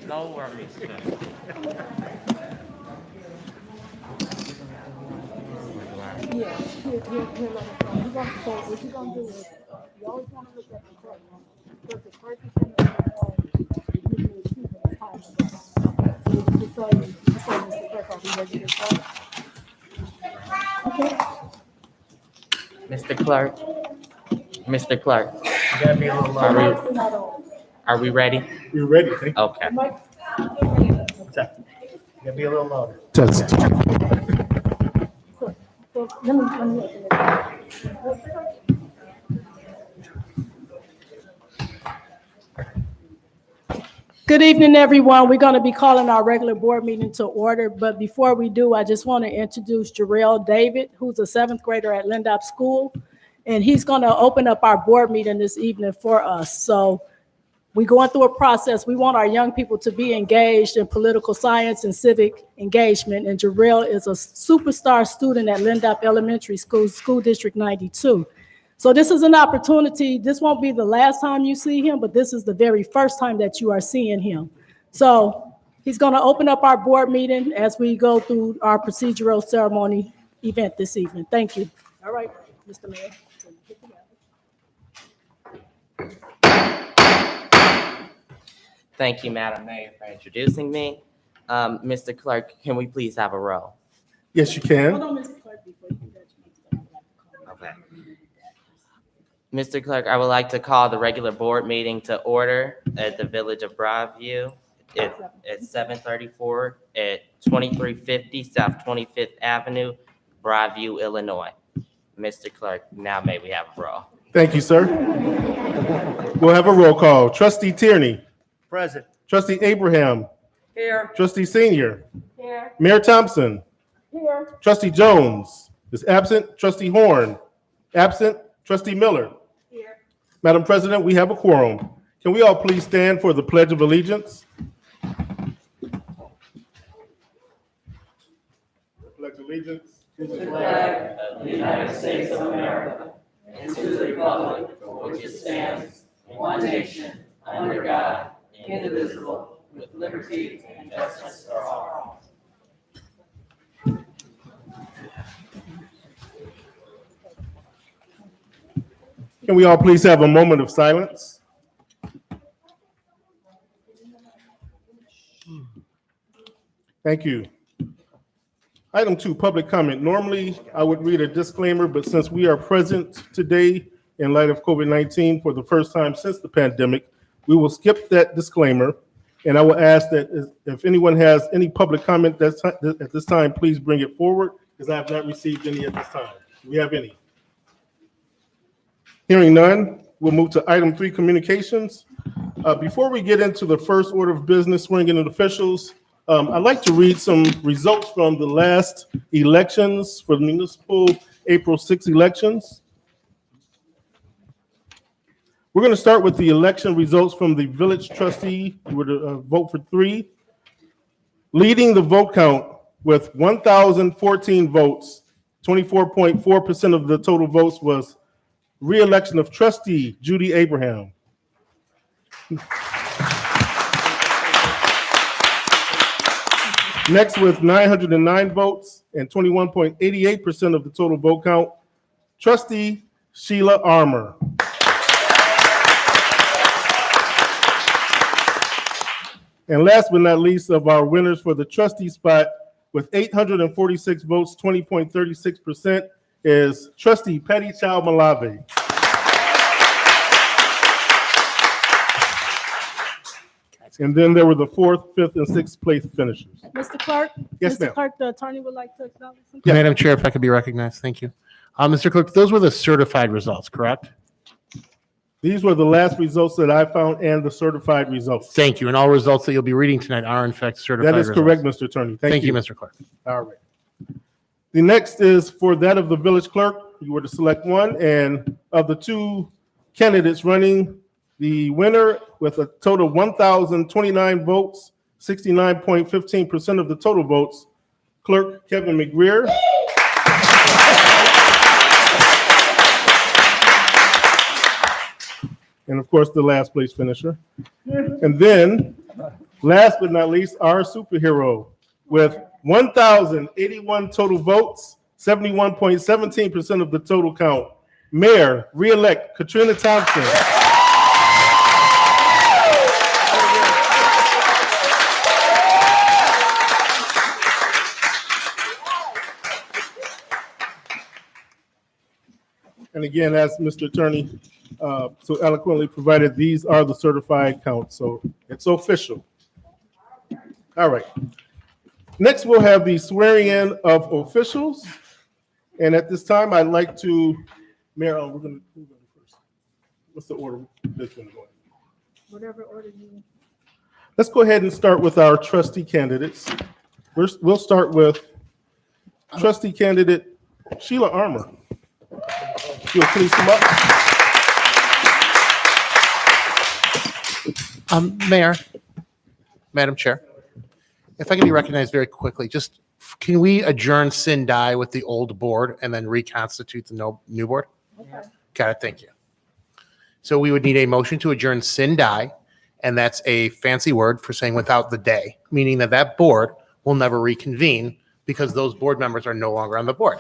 No worries, sir. Yeah, here, let us know. You're gonna, so what you're gonna do is, you always wanna look at the clerk. Because the clerk is gonna give you a sheet of time. So you can say, Mr. Clerk, are we ready to start? Okay. Mr. Clerk, Mr. Clerk, You gotta be a little are louder. Mic's not on. are we ready? You're ready. Thank you. Okay. Mic, Test. You gotta be a little louder. Test. so let me open it. Good evening, everyone. We're going to be calling our regular board meeting to order, but before we do, I just want to introduce Jarrell David, who's a seventh grader at Lindop School, and he's going to open up our board meeting this evening for us. So we're going through a process. We want our young people to be engaged in political science and civic engagement, and Jarrell is a superstar student at Lindop Elementary School, School District 92. So this is an opportunity. This won't be the last time you see him, but this is the very first time that you are seeing him. So he's going to open up our board meeting as we go through our procedural ceremony event this evening. Thank you. All right, Mr. Mayor. Thank you, Madam Mayor, for introducing me. Mr. Clerk, can we please have a roll? Yes, you Hold can. on, Mr. Clerk, before you do that. Okay. Mr. Clerk, I would like to call the regular board meeting to order at the Village of Broadview at 7:34 at 2350 South 25th Avenue, Broadview, Illinois. Mr. Clerk, now may we have a roll? Thank you, sir. We'll have a roll call. Trustee Tierney. Present. Trustee Abraham. Here. Trustee Senior. Here. Mayor Thompson. Here. Trustee Jones is absent. Trustee Horn, absent. Trustee Miller. Here. Madam President, we have a quorum. Can we all please stand for the Pledge of Allegiance? Pledge allegiance. To the flag of the United States of America and to the republic for which it stands, one nation, under God, indivisible, with liberty and justice for all. Can we all please have a moment of silence? Thank you. Item 2, public comment. Normally, I would read a disclaimer, but since we are present today in light of COVID-19 for the first time since the pandemic, we will skip that disclaimer. And I will ask that if anyone has any public comment at this time, please bring it forward, because I have not received any at this time. Do we have any? Hearing none, we'll move to item 3, communications. Before we get into the first order of business, swearing in officials, I'd like to read some results from the last elections for the municipal April 6 elections. We're going to start with the election results from the village trustee. You were to vote for 3. Leading the vote count with 1,014 votes, 24.4% of the total votes was re-election of trustee Judy Abraham. Next, with 909 votes and 21.88% of the total vote count, trustee Sheila Armour. And last but not least, of our winners for the trustee spot with 846 votes, 20.36%, is trustee Patty Chow Malave. And then there were the 4th, 5th, and 6th place finishers. Mr. Clerk? Yes, ma'am. Mr. Clerk, the attorney would like to acknowledge something. Yeah. Madam Chair, if I could be recognized, thank you. Mr. Clerk, those were the certified results, correct? These were the last results that I found and the certified results. Thank you. And all results that you'll be reading tonight are in fact certified That is results. correct, Mr. Attorney. Thank you, Mr. Clerk. All right. The next is for that of the village clerk. You were to select one, and of the 2 candidates running, the winner with a total of 1,029 votes, 69.15% of the total votes, Clerk Kevin McGreer. and of course, the last place finisher. And then, last but not least, our superhero with 1,081 total votes, 71.17% of the total count. Mayor, re-elect Katrina Thompson. And again, as Mr. Attorney so eloquently provided, these are the certified counts, so it's official. All right. Next, we'll have the swearing in of officials. And at this time, I'd like to, Mayor, we're going to go first. What's the order that's going to go in? Whatever order you. Let's go ahead and start with our trustee candidates. We'll start with trustee candidate Sheila Armour. Sheila, please come up. Mayor, Madam Chair, if I can be recognized very quickly, just can we adjourn Sin Die with the old board and then reconstitute the new board? Okay. Got it, thank you. So we would need a motion to adjourn Sin Die, and that's a fancy word for saying without the day, meaning that that board will never reconvene because those board members are no longer on the board.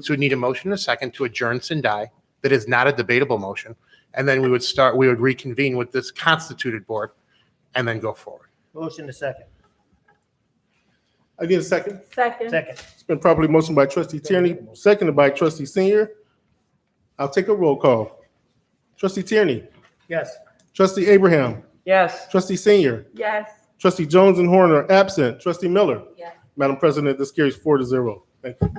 So we need a motion and a second to adjourn Sin Die. That is not a debatable motion. And then we would reconvene with this constituted board and then go forward. Motion to second. I need a second. Second. Second. It's been properly motioned by trustee Tierney, seconded by trustee Senior. I'll take a roll call. Trustee Tierney, Yes. trustee Abraham, Yes. trustee Senior, Yes. trustee Jones and Horn are absent. Trustee Miller. Yes. Madam President, this carries 4-0. Thank you.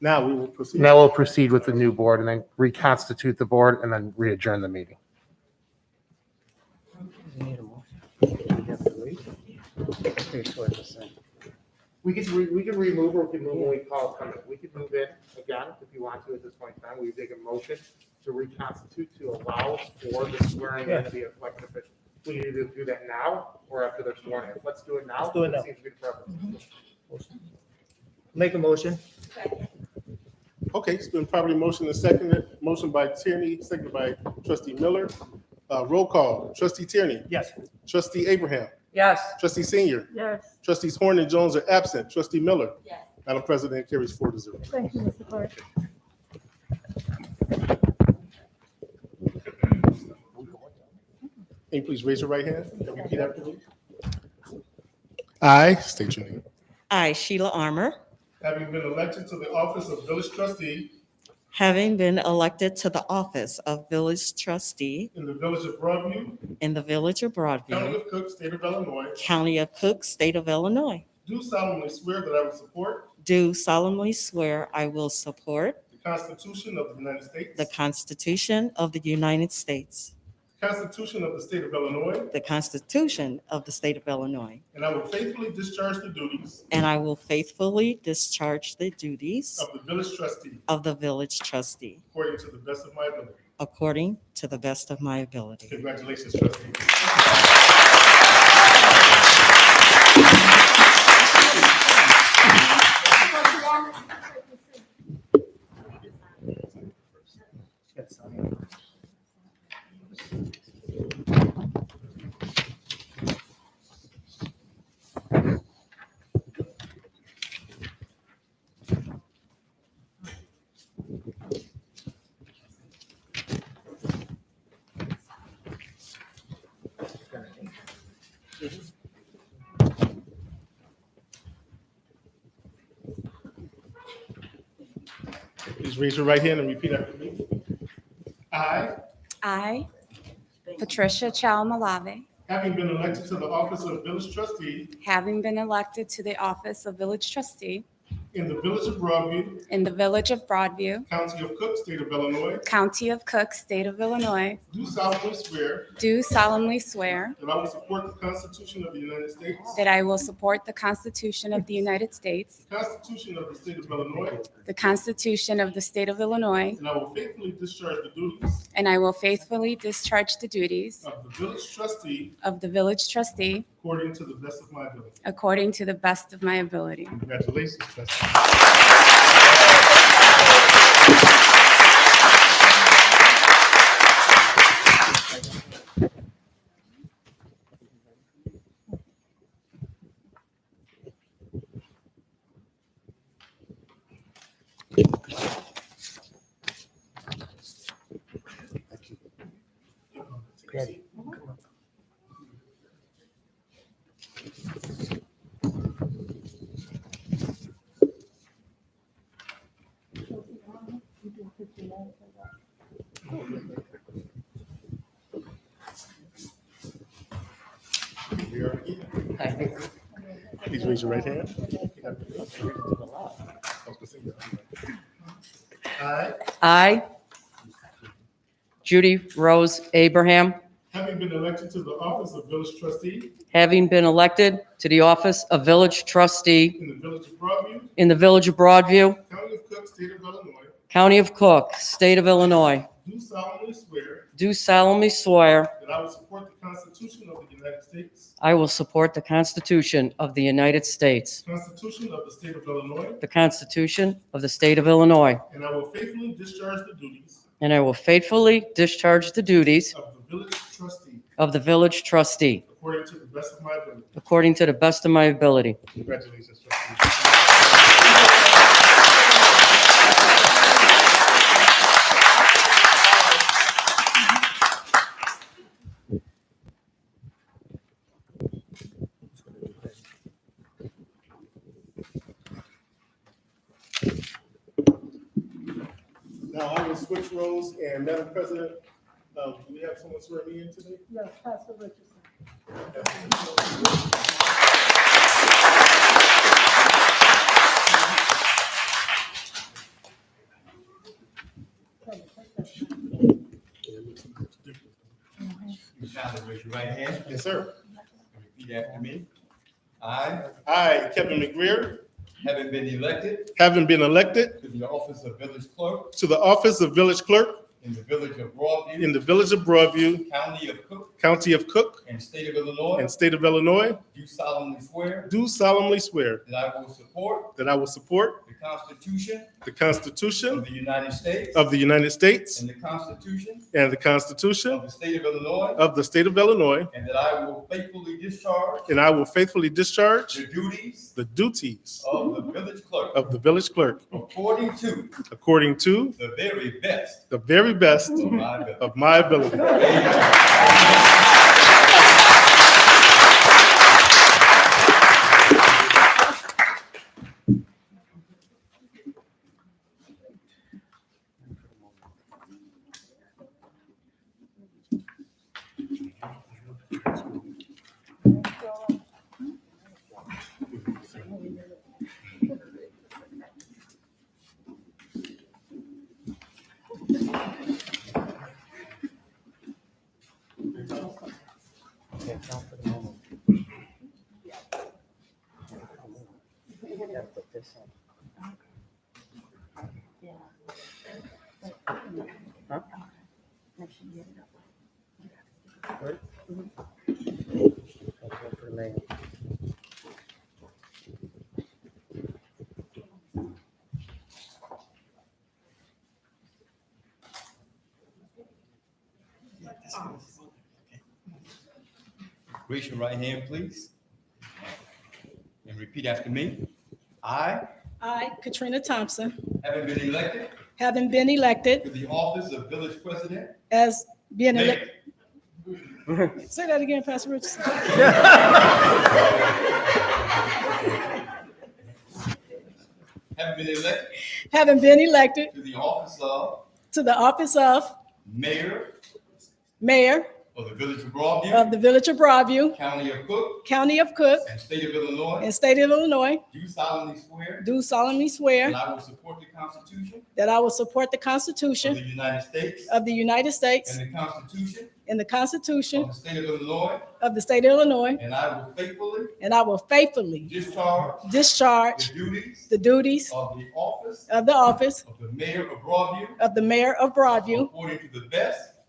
Now we will proceed. Now we'll proceed with the new board and then reconstitute the board and then re-adjourn the meeting. We can remove or we can move when we call it coming. We can move in again if you want to at this point in time. We take a motion to reconstitute to allow for the swearing in to be elected official. We can either do that now or after they're sworn in. Let's do it now. Let's do it now. Seems to be the preference. Make a motion. Okay, it's been properly motioned and seconded. Motion by Tierney, seconded by trustee Miller. Roll call. Trustee Tierney, Yes. trustee Abraham, Yes. trustee Senior, Yes. trustees Horn and Jones are absent. Trustee Miller. Yes. Madam President, carries 4-0. Thank you, Mr. Clerk. Can you please raise your right hand and repeat after me? I state your name. I, Sheila Armour, Having been elected to the office of village trustee having been elected to the office of village trustee in the village of Broadview, in the village of county Broadview, of Cook, state of Illinois, county of Cook, state of Illinois, do solemnly swear that I will support do solemnly swear I will support the Constitution of the United States, the Constitution of the United States, Constitution of the state of Illinois, the Constitution of the state of Illinois, and I will faithfully discharge the duties and I will faithfully discharge the duties of the village trustee of the village trustee according to the best of my ability. according to the best of my ability. Congratulations, trustee. Please raise your right hand and repeat after me. I, Patricia Chalamalave, Having been elected to the office of village trustee having been elected to the office of village trustee in the village of Broadview, in the village of Broadview, county of Cook, state of Illinois, county of Cook, state of Illinois, do solemnly swear do solemnly swear that I will support the Constitution of the United States, that I will support the Constitution of the United States, the Constitution of the state of Illinois, the Constitution of the state of Illinois, and I will faithfully discharge the duties and I will faithfully discharge the duties of the village trustee of the village trustee according to the best of my ability. according to the best of my ability. Congratulations, trustee. Patty. Please raise your right hand. I, I, Judy Rose Abraham, having been elected to the office of village trustee having been elected to the office of village trustee in the village of Broadview, in the village of Broadview, county of Cook, state of Illinois, county of Cook, state of Illinois, do solemnly swear do solemnly swear that I will support the Constitution of the United States, I will support the Constitution of the United States, Constitution of the state of Illinois, the Constitution of the state of Illinois, and I will faithfully discharge the duties and I will faithfully discharge the duties of the village trustee of the village trustee according to the best of my ability. according to the best of my ability. Congratulations, trustee. Now I will switch roles, and Madam President, do we have someone swear me in today? Yes, Pastor Richardson. You kindly raise your right hand Yes, sir. and repeat after me. I, I, Kevin McGreer, having been elected having been elected to the office of village clerk to the office of village clerk in the village of Broadview, in the village of Broadview, county of Cook, county of Cook, and state of Illinois, and state of Illinois, do solemnly swear do solemnly swear that I will support that I will support the Constitution the of Constitution the United States of the United States and the Constitution and the Constitution of the state of Illinois, of the state of Illinois, and that I will faithfully discharge and I will faithfully discharge the duties the duties of the village clerk of the village clerk according to according to the very best the very best of my ability. of my ability. Raise your right hand, please. And repeat after me. I, I, Katrina Thompson, having been elected having been elected to the office of village president, as being mayor, elected. Say that again, Pastor Richardson. having been elected Having been elected to the office of to the office of mayor mayor of the village of Broadview, of the village of Broadview, county of Cook, county of Cook, and state of Illinois, and state of Illinois, do solemnly swear do solemnly swear that I will support the Constitution that I will support the of Constitution the United States of the United States and the Constitution and the of Constitution the state of Illinois, of the state of Illinois, and I will faithfully and I will faithfully discharge discharge the duties the duties of the office of the office of the mayor of Broadview of the mayor of Broadview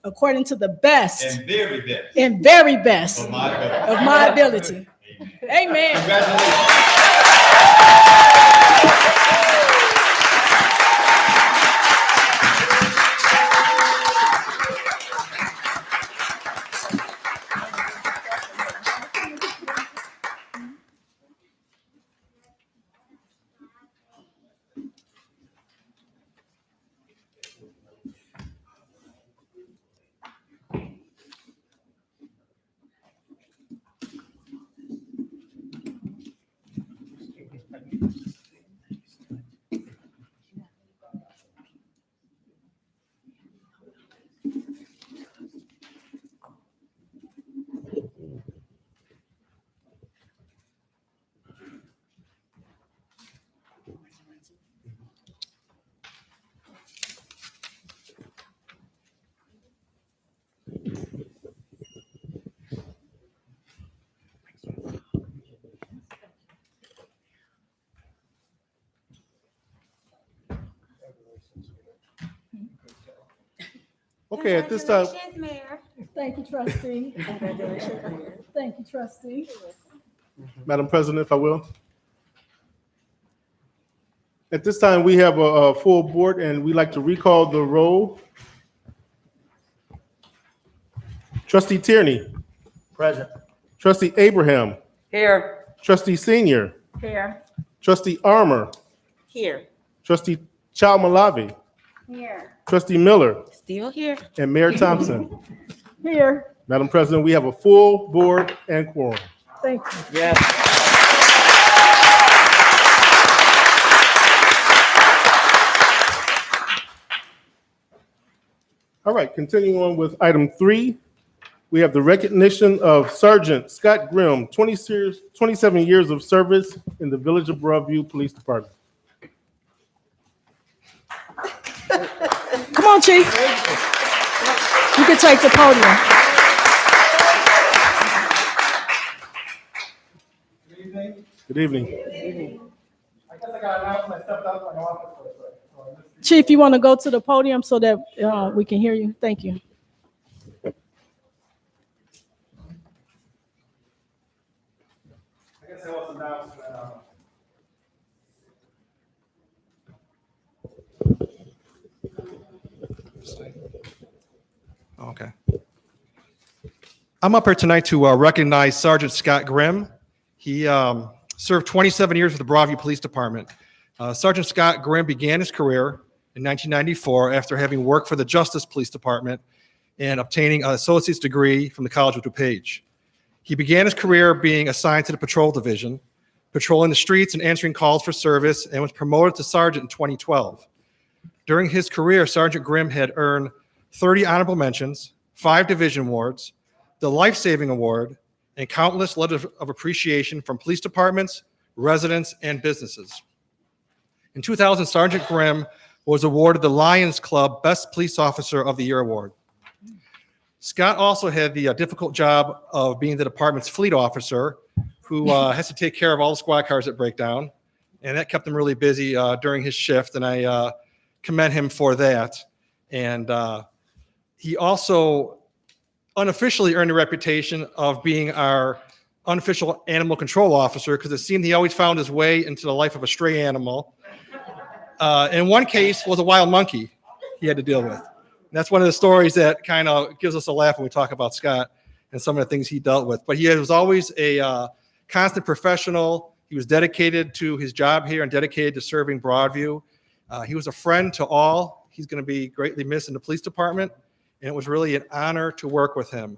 according to the best and and very best very best of my ability. of my ability. Amen. Congratulations. Okay, at this time, Thank you, trustee. Thank you, trustee. Madam President, if I will. At this time, we have a full board, and we'd like to recall the roll. Trustee Tierney, Present. Trustee Abraham, Here. Trustee Senior, Here. Trustee Armour, Here. Trustee Chalmalavi, Here. Trustee Miller, Still here. and Mayor Thompson. Here. Madam President, we have a full board and quorum. Thank you. Yes. All right, continuing on with item 3, we have the recognition of Sergeant Scott Grimm, 27 years of service in the Village of Broadview Police Department. Come on, Chief. You can take the podium. Good evening. I guess I got announced when I stepped out of my office. Chief, you want to go to the podium so that we can hear you? Thank you. I guess I was announced when, Okay. I'm up here tonight to recognize Sergeant Scott Grimm. He served 27 years with the Broadview Police Department. Sergeant Scott Grimm began his career in 1994 after having worked for the Justice Police Department and obtaining an associate's degree from the College of DuPage. He began his career being assigned to the Patrol Division, patrolling the streets and answering calls for service, and was promoted to sergeant in 2012. During his career, Sergeant Grimm had earned 30 honorable mentions, 5 division awards, the Life Saving Award, and countless letters of appreciation from police departments, residents, and businesses. In 2000, Sergeant Grimm was awarded the Lions Club Best Police Officer of the Year award. Scott also had the difficult job of being the department's fleet officer, who has to take care of all the squad cars that break down, and that kept him really busy during his shift, and I commend him for that. And he also unofficially earned a reputation of being our unofficial animal control officer, because it seemed he always found his way into the life of a stray animal. In one case was a wild monkey he had to deal with. And that's one of the stories that kind of gives us a laugh when we talk about Scott and some of the things he dealt with. But he was always a constant professional. He was dedicated to his job here and dedicated to serving Broadview. He was a friend to all. He's going to be greatly missed in the police department, and it was really an honor to work with him.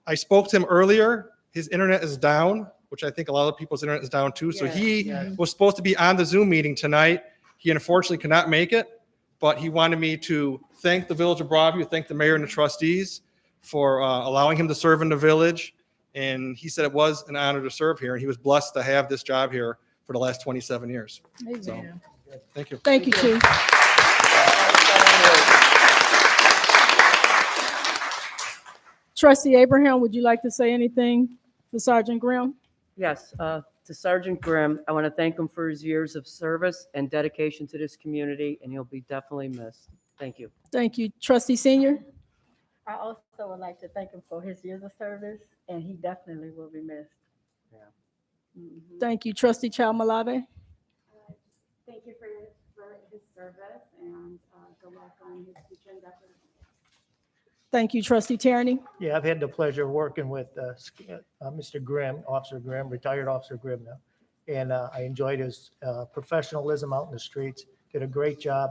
I spoke to him earlier. His internet is down, which I think a lot of people's internet is down too. So he was supposed to be on the Zoom meeting tonight. He unfortunately could not make it, but he wanted me to thank the Village of Broadview, thank the mayor and the trustees for allowing him to serve in the village. And he said it was an honor to serve here, and he was blessed to have this job here for the last 27 years. Amen. So, Thank you. Thank you, Chief. Trustee Abraham, would you like to say anything for Sergeant Grimm? Yes, to Sergeant Grimm, I want to thank him for his years of service and dedication to this community, and he'll be definitely missed. Thank you. Thank you. Trustee Senior? I also would like to thank him for his years of service, and he definitely will be missed. Mhm. Thank you. Trustee Chalmalavi? Thank you for his service and good luck on his future endeavors. Thank you. Trustee Tierney? yeah, I've had the pleasure of working with Mr. Grimm, Officer Grimm, retired Officer Grimm now. And I enjoyed his professionalism out in the streets. Did a great job.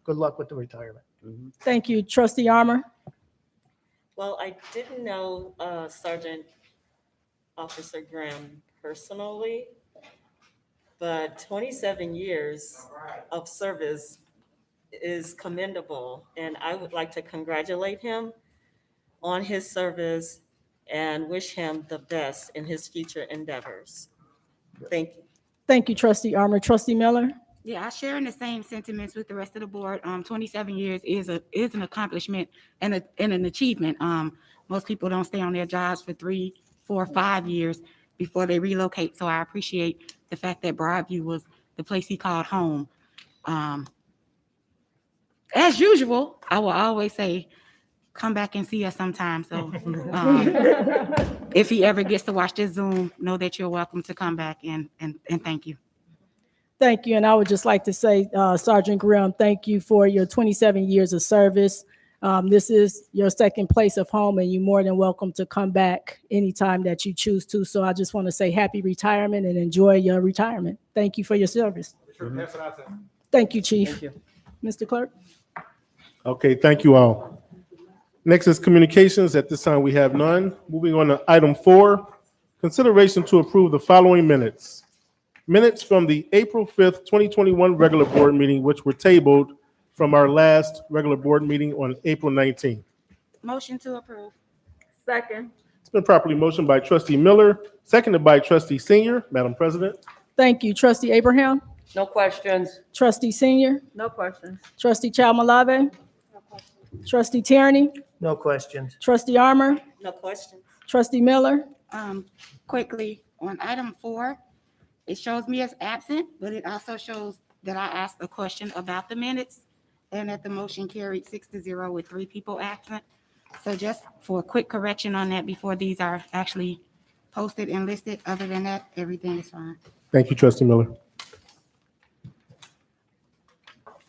Good luck with the retirement. Thank you. Trustee Armour? Well, I didn't know Sergeant Officer Graham personally, but 27 years of service is commendable, and I would like to congratulate him on his service and wish him the best in his future endeavors. Thank you. Thank you, trustee Armour. Trustee Miller? Yeah, I share in the same sentiments with the rest of the board. 27 years is an accomplishment and an achievement. Most people don't stay on their jobs for 3, 4, 5 years before they relocate. So I appreciate the fact that Broadview was the place he called home. As usual, I will always say, come back and see us sometime. So if he ever gets to watch this Zoom, know that you're welcome to come back and thank you. Thank you, and I would just like to say, Sergeant Grimm, thank you for your 27 years of service. This is your second place of home, and you're more than welcome to come back anytime that you choose to. So I just want to say happy retirement and enjoy your retirement. Thank you for your service. Thank you, Chief. Thank you. Mr. Clerk? Okay, thank you all. Next is communications. At this time, we have none. Moving on to item 4, consideration to approve the following minutes. Minutes from the April 5th, 2021 regular board meeting, which were tabled from our last regular board meeting on April 19th. Motion to approve. Second. It's been properly motioned by trustee Miller, seconded by trustee Senior. Madam President. Thank you. Trustee Abraham? No questions. Trustee Senior? No questions. Trustee Chalmalave? Trustee Tierney? No questions. Trustee Armour? No questions. Trustee Miller? Quickly, on item 4, it shows me as absent, but it also shows that I asked a question about the minutes and that the motion carried 6-0 with 3 people absent. So just for a quick correction on that before these are actually posted and listed. Other than that, everything is fine. Thank you, trustee Miller.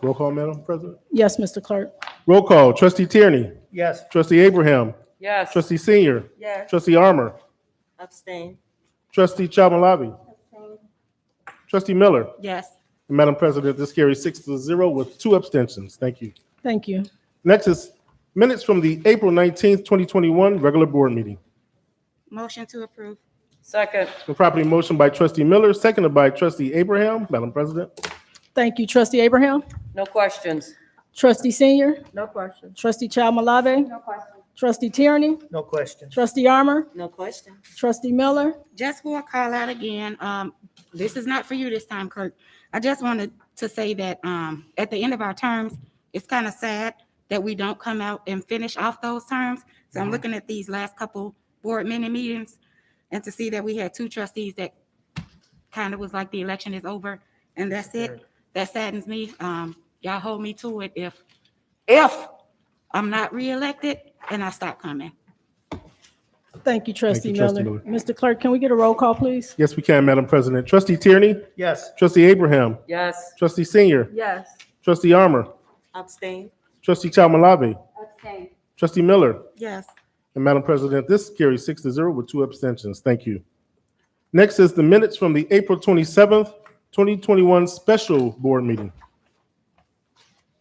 Roll call, Madam President. Yes, Mr. Clerk. Roll call, trustee Tierney, Yes. trustee Abraham, Yes. trustee Senior, Yes. trustee Armour, Abstain. trustee Chalmalave, trustee Miller. Yes. And Madam President, this carries 6-0 with 2 abstentions. Thank you. Thank you. Next is minutes from the April 19th, 2021 regular board meeting. Motion to approve. Second. The property motion by trustee Miller, seconded by trustee Abraham. Madam President. Thank you. Trustee Abraham? No questions. Trustee Senior? No questions. Trustee Chalmalave? No question. Trustee Tierney? No questions. Trustee Armour? No questions. Trustee Miller? Just for a call out again, this is not for you this time, Clerk. I just wanted to say that at the end of our terms, it's kind of sad that we don't come out and finish off those terms. So I'm looking at these last couple board mini meetings and to see that we had 2 trustees that kind of was like the election is over and that's it. That saddens me. Y'all hold me to it if I'm not reelected and I stop coming. Thank you, Trustee Thank you, Trustee Miller. Mr. Clerk, can we get a roll call, please? Yes, we can, Madam President. Trustee Tierney, Yes. trustee Abraham, Yes. trustee Senior, Yes. trustee Armour, Abstain. trustee Chalmalave, Abstain. trustee Miller. Yes. And Madam President, this carries 6-0 with 2 abstentions. Thank you. Next is the minutes from the April 27th, 2021 special board meeting.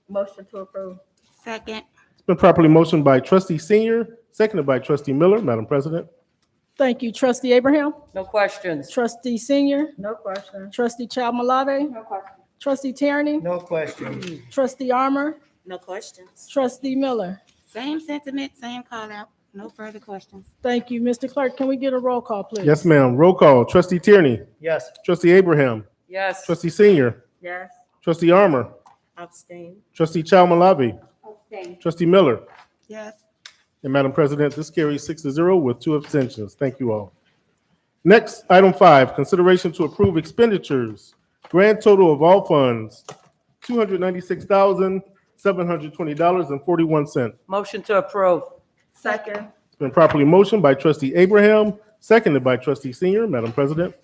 Motion to approve. Second. It's been properly motioned by trustee Senior, seconded by trustee Miller. Madam President. Thank you. Trustee Abraham? No questions. Trustee Senior? No questions. Trustee Chalmalave? No question. Trustee Tierney? No questions. Trustee Armour? No questions. Trustee Miller? Same sentiment, same call out. No further questions. Thank you. Mr. Clerk, can we get a roll call, please? Yes, ma'am. Roll call. Trustee Tierney, Yes. trustee Abraham, Yes. trustee Senior, Yes. trustee Armour, Abstain. trustee Chalmalave, Abstain. trustee Miller. Yes. And Madam President, this carries 6-0 with 2 abstentions. Thank you all. Next, item 5, consideration to approve expenditures. Grand total of all funds, $296,720.41. Motion to approve. Second. It's been properly motioned by trustee Abraham, seconded by trustee Senior. Madam President.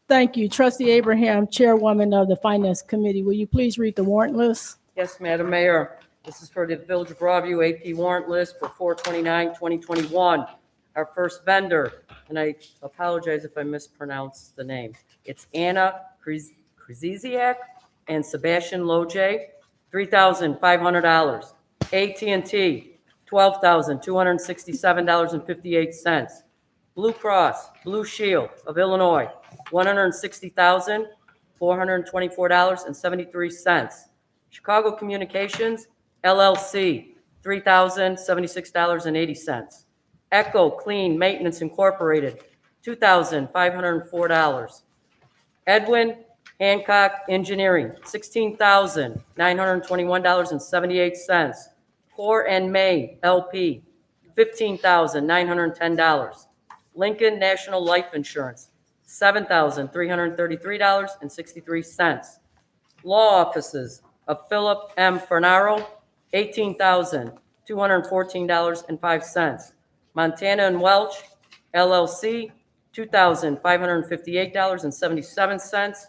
Thank you. Trustee Abraham, Chairwoman of the Finance Committee, will you please read the warrant list? Yes, Madam Mayor. This is for the Village of Broadview AP warrant list for 4/29/2021. Our first vendor, and I apologize if I mispronounce the name. It's Anna Krzyziak and Sebastian Loje, $3,500. AT&T, $12,267.58. Blue Cross Blue Shield of Illinois, $160,000. $424.73. Chicago Communications LLC, $3,076.80. Echo Clean Maintenance Incorporated, $2,504. Edwin Hancock Engineering, $16,921.78. Core and May LP, $15,910. Lincoln National Life Insurance, $7,333.63. Law Offices of Philip M. Fernaro, $18,214.05. Montana and Welch LLC, $2,558.77.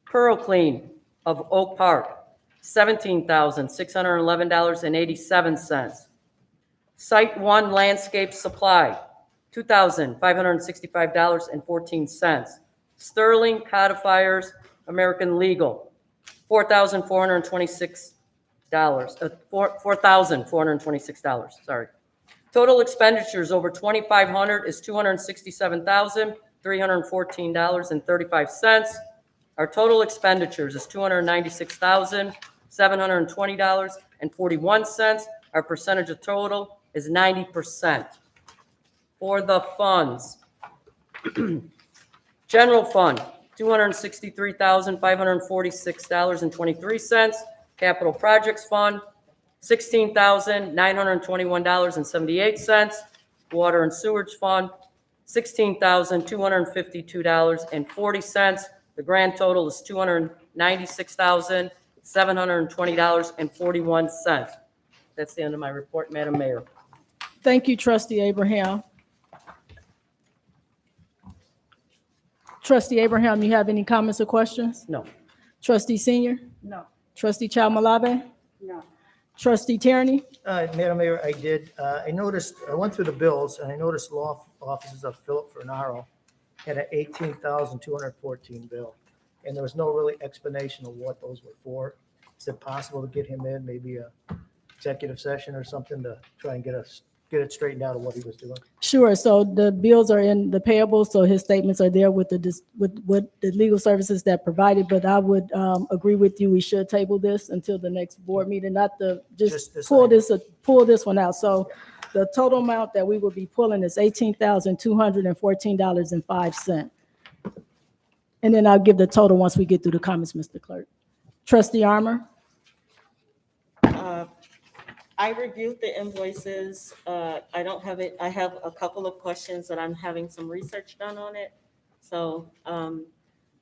Pearl Clean of Oak Park, $17,611.87. Site One Landscape Supply, $2,565.14. Sterling Codifiers American Legal, $4,426, sorry. Total expenditures over 2,500 is $267,314.35. Our total expenditures is $296,720.41. Our percentage of total is 90%. For the funds, General Fund, $263,546.23. Capital Projects Fund, $16,921.78. Water and Sewage Fund, $16,252.40. The grand total is $296,720.41. That's the end of my report, Madam Mayor. Thank you, Trustee Abraham. Trustee Abraham, you have any comments or questions? No. Trustee Senior? No. Trustee Chalmalave? No. Trustee Tierney? Madam Mayor, I did. I noticed, I went through the bills and I noticed law offices of Philip Fernaro had an $18,214 bill. And there was no really explanation of what those were for. Is it possible to get him in, maybe a executive session or something to try and get it straightened out of what he was doing? Sure, so the bills are in the payables, so his statements are there with the legal services that provided, but I would agree with you, we should table this until the next board meeting, not Just this pull item. pull this one out. So the total amount that we will be pulling is $18,214.05. And then I'll give the total once we get through the comments, Mr. Clerk. Trustee Armour? I reviewed the invoices. I don't have it. I have a couple of questions that I'm having some research done on it. So I'm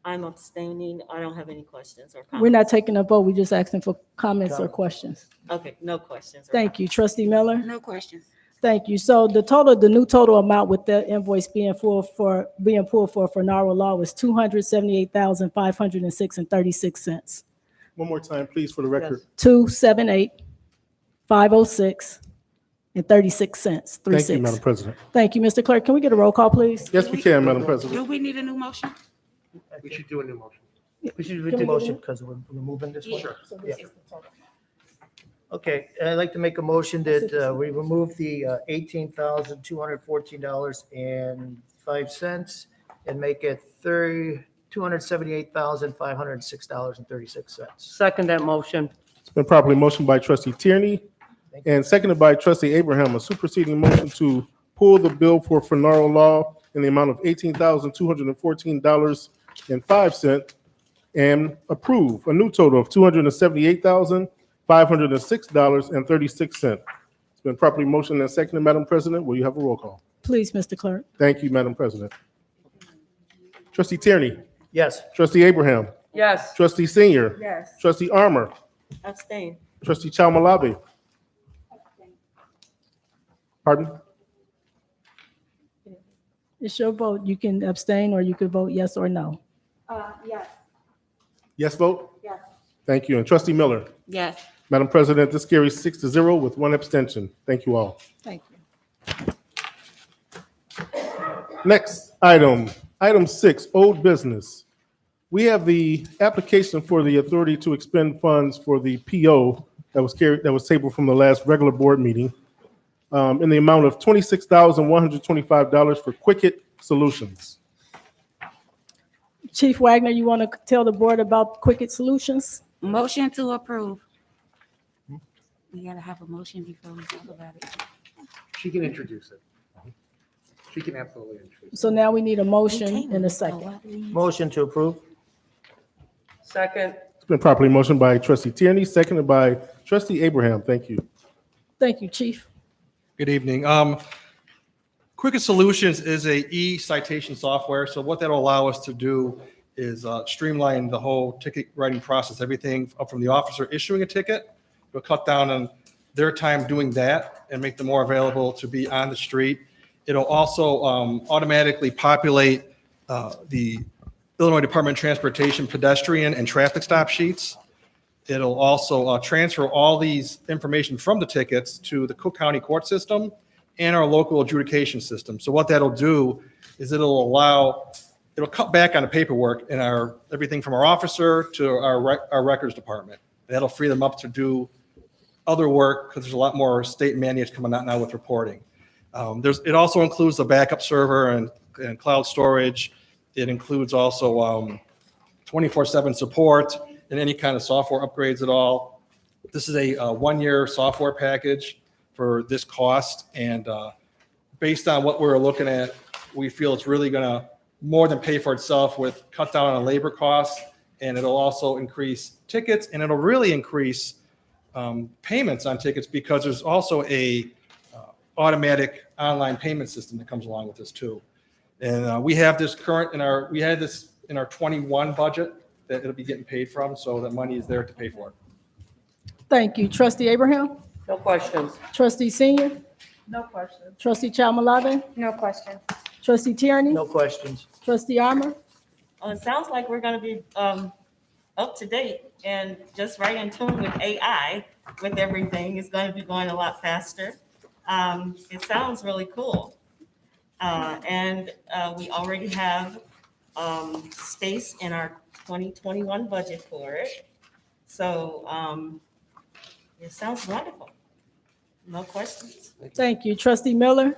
abstaining. I don't have any questions or comments. We're not taking a vote, we're just asking for comments or questions. Okay, no questions. or Thank you. Trustee Miller? No questions. Thank you. So the new total amount with the invoice being pulled for Fernaro Law was $278,506.36. One more time, please, for the record. 278,506.36. Thank you, Madam President. Thank you, Mr. Clerk. Can we get a roll call, please? Yes, we can, Madam Do President. we need a new motion? We should do a new motion. We should do the motion because we're removing this one. Sure. Yeah. Okay, I'd like to make a motion that we remove the $18,214.05 and make it $278,506.36. Second that motion. It's been properly motioned by Trustee Tierney and seconded by Trustee Abraham, a superseding motion to pull the bill for Fernaro Law in the amount of $18,214.05 and approve a new total of $278,506.36. It's been properly motioned and seconded, Madam President. Will you have a roll call? Please, Mr. Clerk. Thank you, Madam President. Trustee Tierney, Yes. Trustee Abraham, Yes. Trustee Senior, Yes. Trustee Armour, Abstain. Trustee Chalmalave. Pardon? It's your vote. You can abstain or you could vote yes or no. Yes. Yes vote? Yes. Thank you. And Trustee Miller. Yes. Madam President, this carries 6-0 with one abstention. Thank you all. Thank you. Next item, item 6, old business. We have the application for the authority to expend funds for the PO that was tabled from the last regular board meeting in the amount of $26,125 for Quicket Solutions. Chief Wagner, you want to tell the board about Quicket Solutions? Motion to approve. We gotta have a motion before we talk about it. She can introduce it. She can absolutely introduce it. So now we need a motion and a second. Motion to approve. Second. It's been properly motioned by trustee Tierney, seconded by trustee Abraham. Thank you. Thank you, Chief. Good evening. Quicket Solutions is a e-citation software. So what that'll allow us to do is streamline the whole ticket writing process, everything up from the officer issuing a ticket. It'll cut down on their time doing that and make them more available to be on the street. It'll also automatically populate the Illinois Department of Transportation pedestrian and traffic stop sheets. It'll also transfer all these information from the tickets to the Cook County court system and our local adjudication system. So what that'll do is it'll cut back on the paperwork in everything from our officer to our records department. That'll free them up to do other work because there's a lot more state mandates coming out now with reporting. It also includes the backup server and cloud storage. It includes also 24/7 support and any kind of software upgrades at all. This is a one-year software package for this cost. And based on what we're looking at, we feel it's really going to more than pay for itself with cut down on labor costs. And it'll also increase tickets, and it'll really increase payments on tickets because there's also a automatic online payment system that comes along with this too. And we have this we had this in our 21 budget that it'll be getting paid from, so that money is there to pay for it. Thank you. Trustee Abraham? No questions. Trustee Senior? No questions. Trustee Chalmalave? No questions. Trustee Tierney? No questions. Trustee Armour? It sounds like we're gonna be up to date and just right in tune with AI with everything. It's gonna be going a lot faster. It sounds really cool. And we already have space in our 2021 budget for it. So it sounds wonderful. No questions. Thank you. Trustee Miller?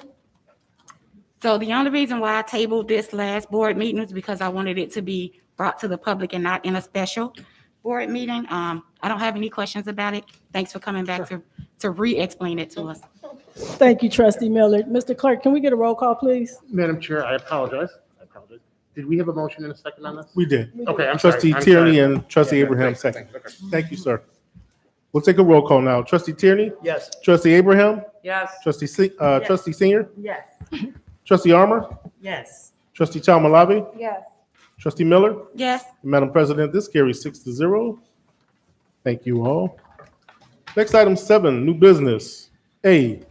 So the only reason why I tabled this last board meeting is because I wanted it to be brought to the public and not in a special board meeting. I don't have any questions about it. Thanks for coming back to re-explain it to us. Thank you, Trustee Miller. Mr. Clerk, can we get a roll call, please? Madam Chair, I apologize. Did we have a motion in a second on this? We did. Okay, I'm sorry. Trustee I'm Tierney sorry. and trustee Yeah, Abraham thanks, second. thanks, okay. Thank you, sir. We'll take a roll call now. Trustee Tierney, Yes. trustee Abraham, Yes. trustee Senior, Yes. trustee Armour, Yes. trustee Chalmalave, Yes. trustee Miller. Yes, Madam President, this carries 6-0. Thank you all. Next item 7, new business. A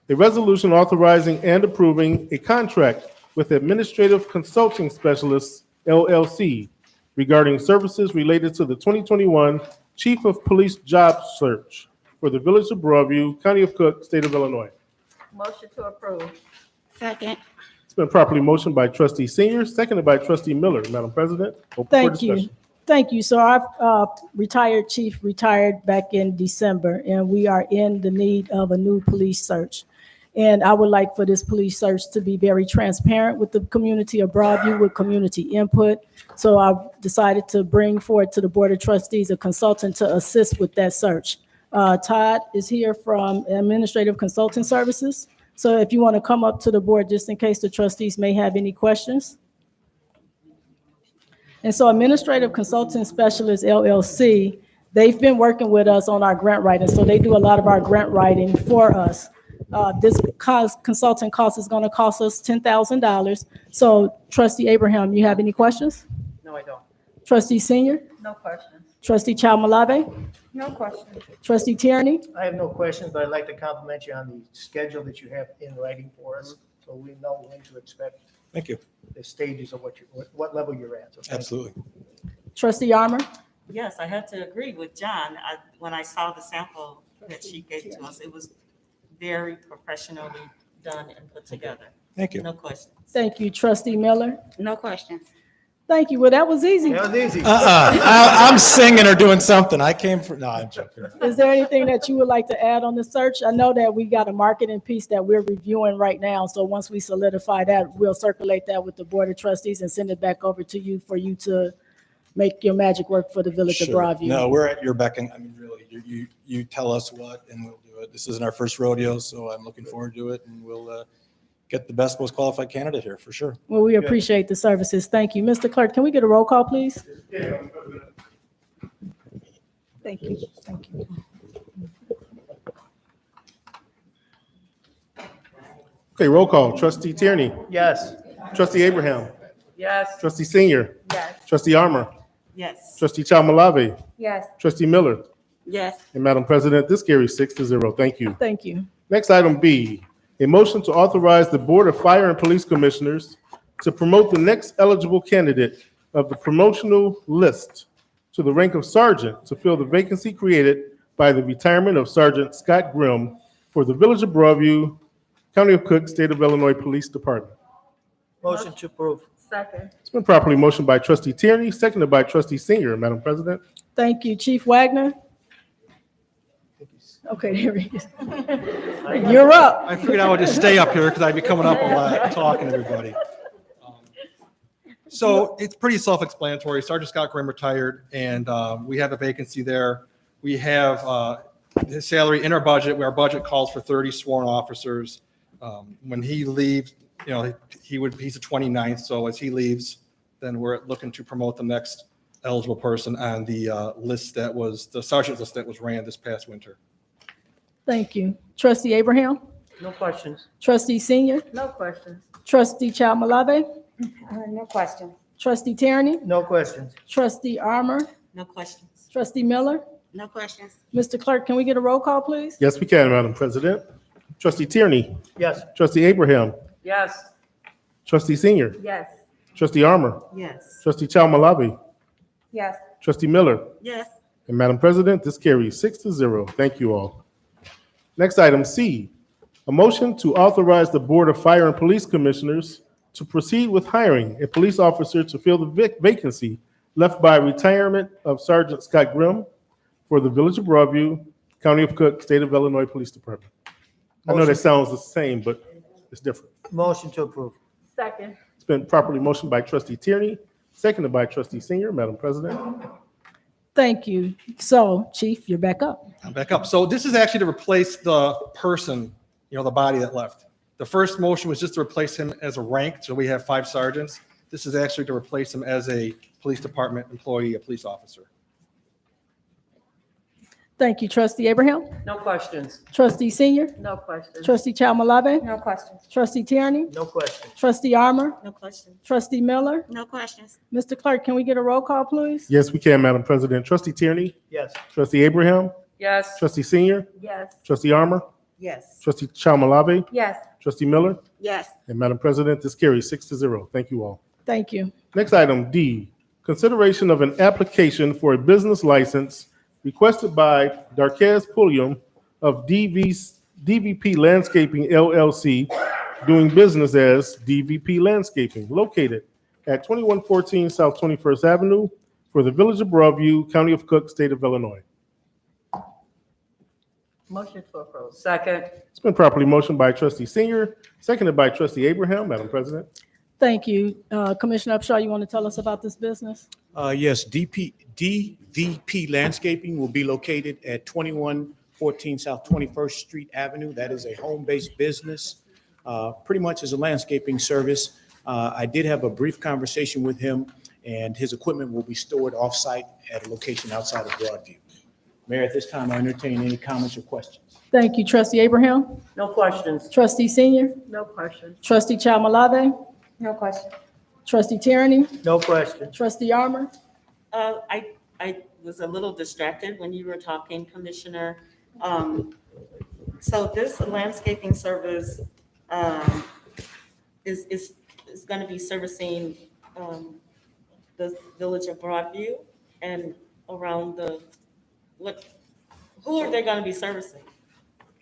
resolution authorizing and approving a contract with Administrative Consulting Specialists, LLC, regarding services related to the 2021 Chief of Police Job Search for the Village of Broadview, County of Cook, State of Illinois. Motion to approve. second. It's been properly motioned by trustee Senior, seconded by trustee Miller. Madam President, open for Thank you. discussion. Thank you. So our retired chief retired back in December, and we are in the need of a new police search. And I would like for this police search to be very transparent with the community of Broadview, with community input. So I decided to bring forward to the Board of Trustees a consultant to assist with that search. Todd is here from Administrative Consulting Services. So if you want to come up to the board, just in case the trustees may have any questions. And so Administrative Consulting Specialists, LLC, they've been working with us on our grant writing. So they do a lot of our grant writing for us. This consulting cost is going to cost us $10,000. So trustee Abraham, you have any questions? No, I don't. Trustee Senior? No questions. Trustee Chalmalave? No questions. Trustee Tierney? I have no questions, but I'd like to compliment you on the schedule that you have in writing for us, so we know when to expect Thank you. the stages of what level you're at. So thank you. Absolutely. Trustee Armour? Yes, I had to agree with John. When I saw the sample that she gave to us, it was very professionally done and put together. Thank you. No questions. Thank you. Trustee Miller? No questions. Thank you. Well, that was easy. That was easy. I'm singing or doing something. I came for, no, I'm joking. Is there anything that you would like to add on the search? I know that we got a marketing piece that we're reviewing right now. So once we solidify that, we'll circulate that with the Board of Trustees and send it back over to you for you to make your magic work for the Village of Sure. Broadview. No, we're at your beck and, I mean, really, you tell us what and we'll do it. This isn't our first rodeo, so I'm looking forward to it and we'll get the best, most qualified candidate here for sure. Well, we appreciate the services. Thank you. Mr. Clerk, can we get a roll call, please? Thank you. Thank you. Okay, roll call. Trustee Tierney. Yes. Trustee Abraham. Yes. Trustee Senior. Yes. Trustee Armour. Yes. Trustee Chalmalave. Yes. Trustee Miller. Yes. And Madam President, this carries 6-0. Thank you. Thank you. Next item B, a motion to authorize the Board of Fire and Police Commissioners to promote the next eligible candidate of the promotional list to the rank of sergeant to fill the vacancy created by the retirement of Sergeant Scott Grimm for the Village of Broadview, County of Cook, State of Illinois Police Department. Motion to approve. Second. It's been properly motioned by Trustee Tierney, seconded by Trustee Senior. Madam President. Thank you. Chief Wagner? Okay, there he is. You're up. I figured I would just stay up here because I'd be coming up a lot, talking to everybody. So it's pretty self-explanatory. Sergeant Scott Grimm retired, and we have a vacancy there. We have his salary in our budget, where our budget calls for 30 sworn officers. When he leaves, you know, he's the 29th, so as he leaves, then we're looking to promote the next eligible person on the list that was, the sergeant list that was ran this past winter. Thank you. Trustee Abraham? No questions. Trustee Senior? No questions. Trustee Chalmalave? No questions. Trustee Tierney? No questions. Trustee Armour? No questions. Trustee Miller? No questions. Mr. Clerk, can we get a roll call, please? Yes, we can, Madam President. Trustee Tierney. Yes. Trustee Abraham. Yes. Trustee Senior. Yes. Trustee Armour. Yes. Trustee Chalmalave. Yes. Trustee Miller. Yes. And Madam President, this carries 6-0. Thank you all. Next item C, a motion to authorize the Board of Fire and Police Commissioners to proceed with hiring a police officer to fill the vacancy left by retirement of Sergeant Scott Grimm for the Village of Broadview, County of Cook, State of Illinois Police Department. I know that sounds the same, but it's different. Motion to approve. Second. It's been properly motioned by Trustee Tierney, seconded by Trustee Senior. Madam President. Thank you. So, Chief, you're back up. I'm back up. So this is actually to replace the person, you know, the body that left. The first motion was just to replace him as a rank, so we have 5 sergeants. This is actually to replace him as a police department employee, a police officer. Thank you. Trustee Abraham? No questions. Trustee Senior? No questions. Trustee Chalmalave? No questions. Trustee Tierney? No questions. Trustee Armour? No questions. Trustee Miller? No questions. Mr. Clerk, can we get a roll call, please? Yes, we can, Madam President. Trustee Tierney, Yes. Trustee Abraham, Yes. Trustee Senior, Yes. Trustee Armour, Yes. Trustee Chalmalave, Yes. Trustee Miller, Yes. and Madam President, this carries 6-0. Thank you all. Thank you. Next item D, consideration of an application for a business license requested by Darquez Pulliam of DVP Landscaping LLC, doing business as DVP Landscaping, located at 2114 South 21st Avenue for the Village of Broadview, County of Cook, State of Illinois. Motion to approve. Second. It's been properly motioned by Trustee Senior, seconded by Trustee Abraham. Madam President. Thank you. Commissioner Upshaw, you want to tell us about this business? Yes, DVP Landscaping will be located at 2114 South 21st Street Avenue. That is a home-based business, pretty much as a landscaping service. I did have a brief conversation with him, and his equipment will be stored off-site at a location outside of Broadview. Mayor, at this time, I entertain any comments or questions. Thank you. Trustee Abraham? No questions. Trustee Senior? No questions. Trustee Chalmalave? No questions. Trustee Tierney? No questions. Trustee Armour? I was a little distracted when you were talking, Commissioner. So this landscaping service is going to be servicing the Village of Broadview and around who are they going to be servicing?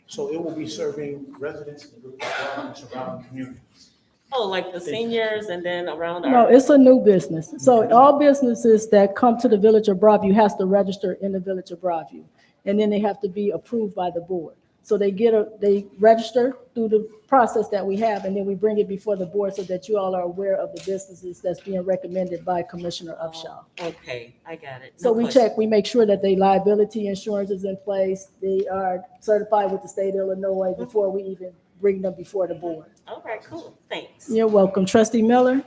So it will be serving residents in the surrounding communities. Oh, like the seniors and then around No, our, it's a new business. So all businesses that come to the Village of Broadview has to register in the Village of Broadview. And then they have to be approved by the board. So they register through the process that we have, and then we bring it before the board so that you all are aware of the businesses that's being recommended by Commissioner Upshaw. okay, I got it. So No we question. check, we make sure that the liability insurance is in place, they are certified with the state of Illinois before we even bring them before the board. All right, cool, thanks. You're welcome. Trustee Miller?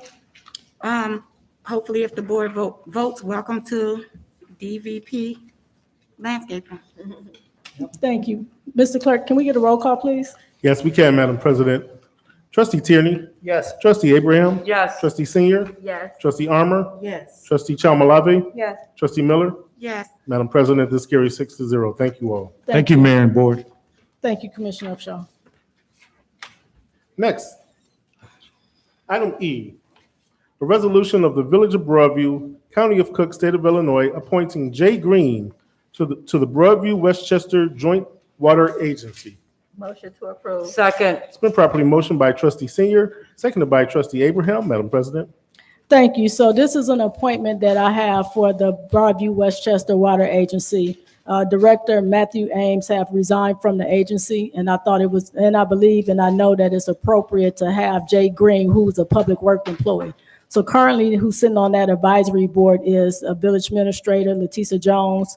Hopefully if the board votes, welcome to DVP landscaping. Thank you. Mr. Clerk, can we get a roll call, please? Yes, we can, Madam President. Trustee Tierney, Yes. trustee Abraham, Yes. trustee Senior, Yes. trustee Armour, Yes. trustee Chalmalave, Yes. trustee Miller. Yes, Madam President, this carries 6-0. Thank you all. Thank you, Mayor and Board. Thank you, Commissioner Upshaw. Next, item E, a resolution of the Village of Broadview, County of Cook, State of Illinois, appointing Jay Green to the Broadview Westchester Joint Water Agency. Motion to approve. Second. It's been properly motioned by trustee Senior, seconded by trustee Abraham. Madam President. Thank you. So this is an appointment that I have for the Broadview Westchester Water Agency. Director Matthew Ames have resigned from the agency, and I thought it was, and I believe and I know that it's appropriate to have Jay Green, who's a public work employee. So currently, who's sitting on that advisory board is a village administrator, Letisa Jones,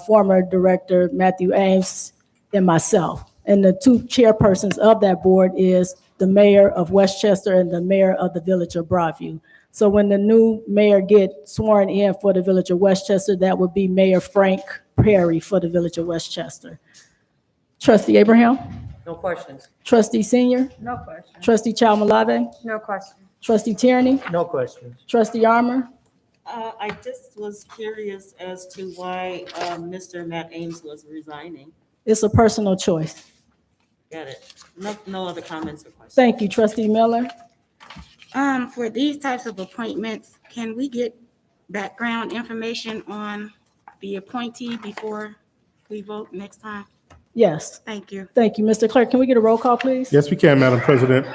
former director Matthew Ames, and myself. And the two chairpersons of that board is the mayor of Westchester and the mayor of the Village of Broadview. So when the new mayor gets sworn in for the Village of Westchester, that would be Mayor Frank Perry for the Village of Westchester. Trustee Abraham? No questions. Trustee Senior? No question. Trustee Chalmalave? No question. Trustee Tierney? No questions. Trustee Armour? I just was curious as to why Mr. Matt Ames was resigning. It's a personal choice. Got it. No other comments or questions. Thank you. Trustee Miller? for these types of appointments, can we get background information on the appointee before we vote next time? Yes. Thank you. Thank you. Mr. Clerk, can we get a roll call, please? Yes, we can, Madam President.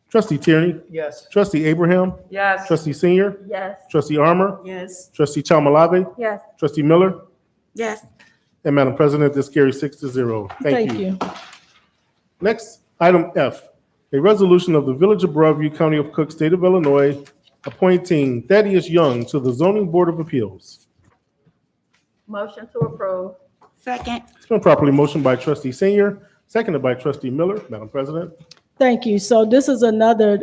Trustee Tierney, Yes. trustee Abraham, Yes. trustee Senior, Yes. trustee Armour, Yes. trustee Chalmalave, Yes. trustee Miller, Yes, and Madam President, this carries 6-0. Thank you. Next, item F, a resolution of the Village of Broadview, County of Cook, State of Illinois, appointing Thaddeus Young to the Zoning Board of Appeals. Motion to approve. second, It's been properly motioned by trustee Senior, seconded by trustee Miller. Madam President. Thank you. So this is another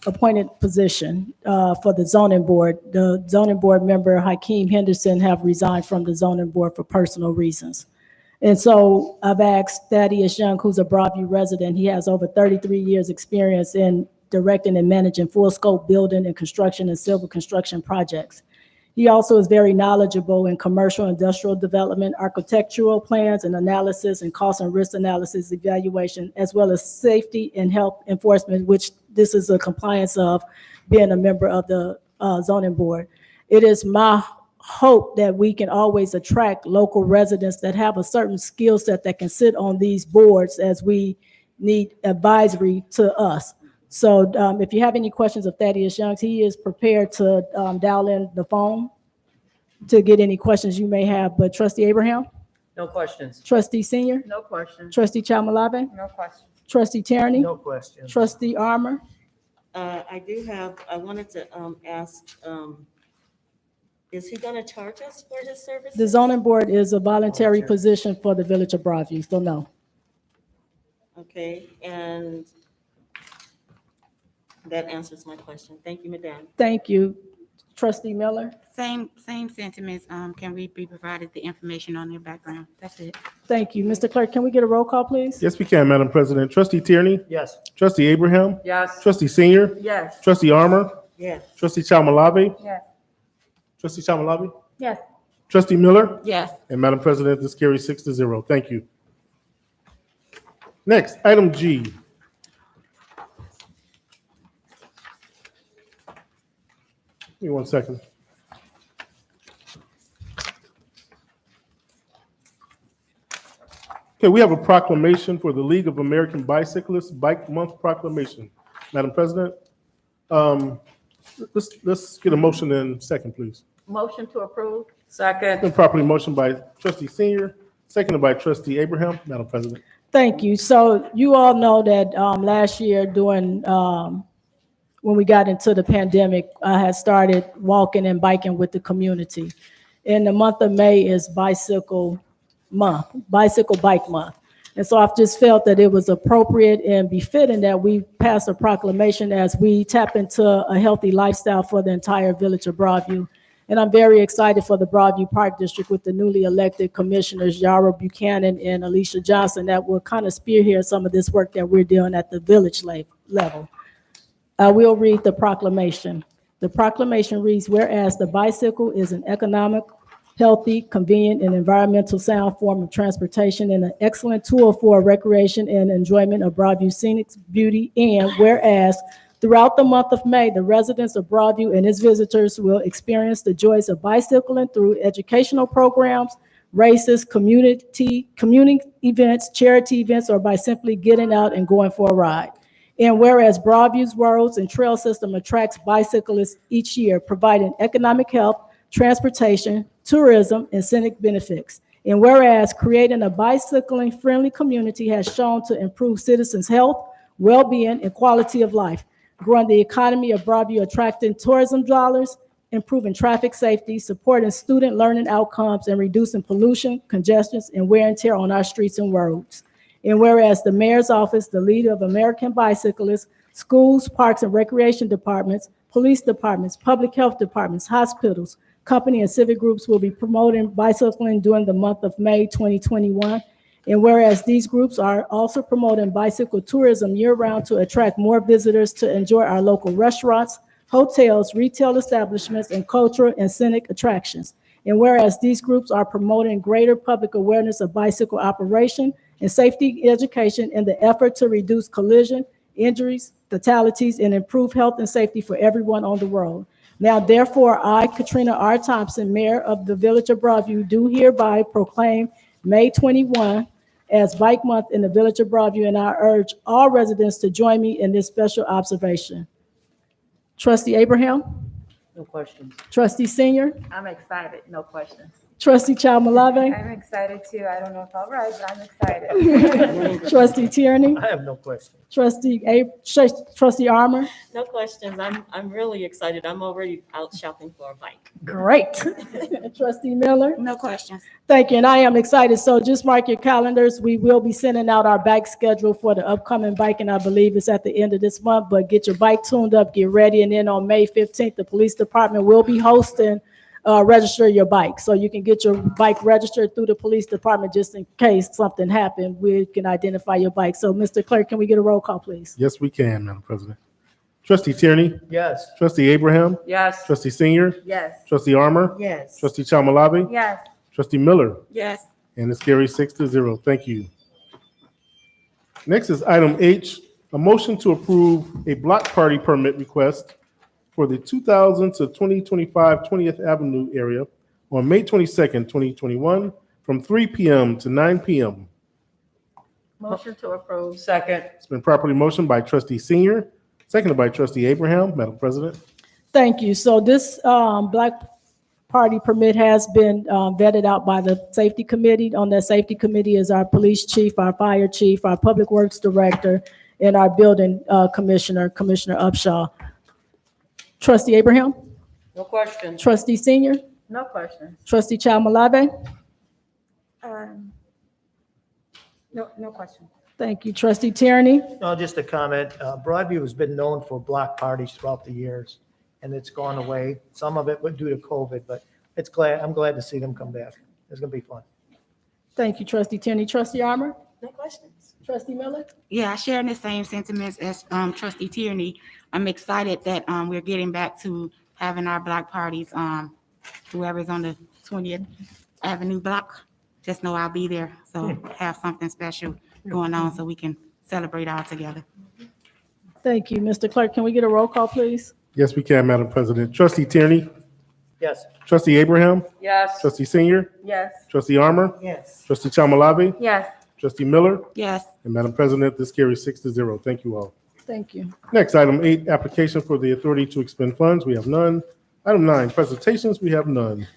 appointed position for the zoning board. The zoning board member Hakeem Henderson have resigned from the zoning board for personal reasons. And so I've asked Thaddeus Young, who's a Broadview resident, he has over 33 years' experience in directing and managing full-scope building and construction and civil construction projects. He also is very knowledgeable in commercial industrial development, architectural plans and analysis, and cost and risk analysis evaluation, as well as safety and health enforcement, which this is a compliance of being a member of the zoning board. It is my hope that we can always attract local residents that have a certain skill set that can sit on these boards as we need advisory to us. So if you have any questions of Thaddeus Young, he is prepared to dial in the phone to get any questions you may have. But trustee Abraham, No questions. trustee Senior, No question. trustee Chalmalave, No question. trustee Tierney, No questions. trustee Armour. I wanted to ask, is he gonna charge us for his services? The zoning board is a voluntary position for the Village of Broadview, so no. Okay, and that answers my question. Thank you, Madam. Thank you. Trustee Miller? same sentiments. Can we be provided the information on their background? That's it. Thank you. Mr. Clerk, can we get a roll call, please? Yes, we can, Madam President. Trustee Tierney, Yes. trustee Abraham, Yes. trustee Senior, Yes. trustee Armour, Yes. trustee Chalmalave, Yes. trustee Chalmalave, Yes. trustee Miller, Yes, and Madam President, this carries 6-0. Thank you. Next, item G. Give me 1 second. Okay, we have a proclamation for the League of American Bicyclists Bike Month proclamation. Madam President, let's get a motion in second, please. Motion to approve? It's Second. been properly motioned by trustee Senior, seconded by trustee Abraham. Madam President. Thank you. So you all know that last year during, when we got into the pandemic, I had started walking and biking with the community. And the month of May is bicycle bike month. And so I've just felt that it was appropriate and befitting that we pass a proclamation as we tap into a healthy lifestyle for the entire village of Broadview. And I'm very excited for the Broadview Park District with the newly elected commissioners, Yara Buchanan and Alicia Johnson, that will kind of spearhead some of this work that we're doing at the village level. I will read the proclamation. The proclamation reads, whereas the bicycle is an economic, healthy, convenient, and environmental sound form of transportation and an excellent tool for recreation and enjoyment of Broadview scenic beauty, and whereas throughout the month of May, the residents of Broadview and its visitors will experience the joys of bicycling through educational programs, races, community events, charity events, or by simply getting out and going for a ride. And whereas Broadview's roads and trail system attracts bicyclists each year, providing economic help, transportation, tourism, and scenic benefits. And whereas creating a bicycling-friendly community has shown to improve citizens' health, well-being, and quality of life, growing the economy of Broadview, attracting tourism dollars, improving traffic safety, supporting student learning outcomes, and reducing pollution, congestion, and wear and tear on our streets and roads. And whereas the mayor's office, the leader of American Bicyclists, schools, parks and recreation departments, police departments, public health departments, hospitals, company and civic groups will be promoting bicycling during the month of May 2021. And whereas these groups are also promoting bicycle tourism year-round to attract more visitors to enjoy our local restaurants, hotels, retail establishments, and cultural and scenic attractions. And whereas these groups are promoting greater public awareness of bicycle operation and safety education in the effort to reduce collision, injuries, fatalities, and improve health and safety for everyone on the road. Now, therefore, I, Katrina R. Thompson, Mayor of the Village of Broadview, do hereby proclaim May 21 as Bike Month in the Village of Broadview, and I urge all residents to join me in this special observation. Trustee Abraham? No questions. Trustee Senior? I'm excited, no questions. Trustee Chalmalave? I'm excited too. I don't know if I'll ride, but I'm excited. Trustee Tierney? I have no question. Trustee Armour? No questions. I'm really excited. I'm already out shopping for a bike. Great. Trustee Miller? No questions. Thank you, and I am excited. So just mark your calendars. We will be sending out our bike schedule for the upcoming bike, and I believe it's at the end of this month, but get your bike tuned up, get ready, and then on May 15th, the police department will be hosting register your bike. So you can get your bike registered through the police department just in case something happened. We can identify your bike. So Mr. Clerk, can we get a roll call, please? Yes, we can, Madam President. Trustee Tierney, Yes. trustee Abraham, Yes. trustee Senior, Yes. trustee Armour, Yes. trustee Chalmalave, Yes. trustee Miller, Yes. and it's carried 6-0. Thank you. Next is item H, a motion to approve a block party permit request for the 2000 to 2025 20th Avenue area on May 22nd, 2021, from 3 p.m. to 9 p.m. Motion to approve? Second. It's been properly motioned by trustee Senior, seconded by trustee Abraham. Madam President. Thank you. So this block party permit has been vetted out by the safety committee. On that safety committee is our police chief, our fire chief, our public works director, and our building commissioner, Commissioner Upshaw. Trustee Abraham? No questions. Trustee Senior? No questions. Trustee Chalmalave? No question. Thank you. Trustee Tierney? No, just a comment. Broadview has been known for block parties throughout the years, and it's gone away. Some of it was due to COVID, but I'm glad to see them come back. It's going to be fun. Thank you, Trustee Tierney. Trustee Armour? No questions. Trustee Miller? Yeah, I share in the same sentiments as Trustee Tierney. I'm excited that we're getting back to having our block parties. Whoever's on the 20th Avenue block, just know I'll be there. So have something special going on so we can celebrate all together. Thank you. Mr. Clerk, can we get a roll call, please? Yes, we can, Madam President. Trustee Tierney, Yes. trustee Abraham, Yes. trustee Senior, Yes. trustee Armour, Yes. trustee Chalmalave, Yes. trustee Miller, Yes. and Madam President, this carries 6-0. Thank you all. Thank you. Next, item 8, application for the authority to expend funds. We have none. Item 9, presentations. We have none.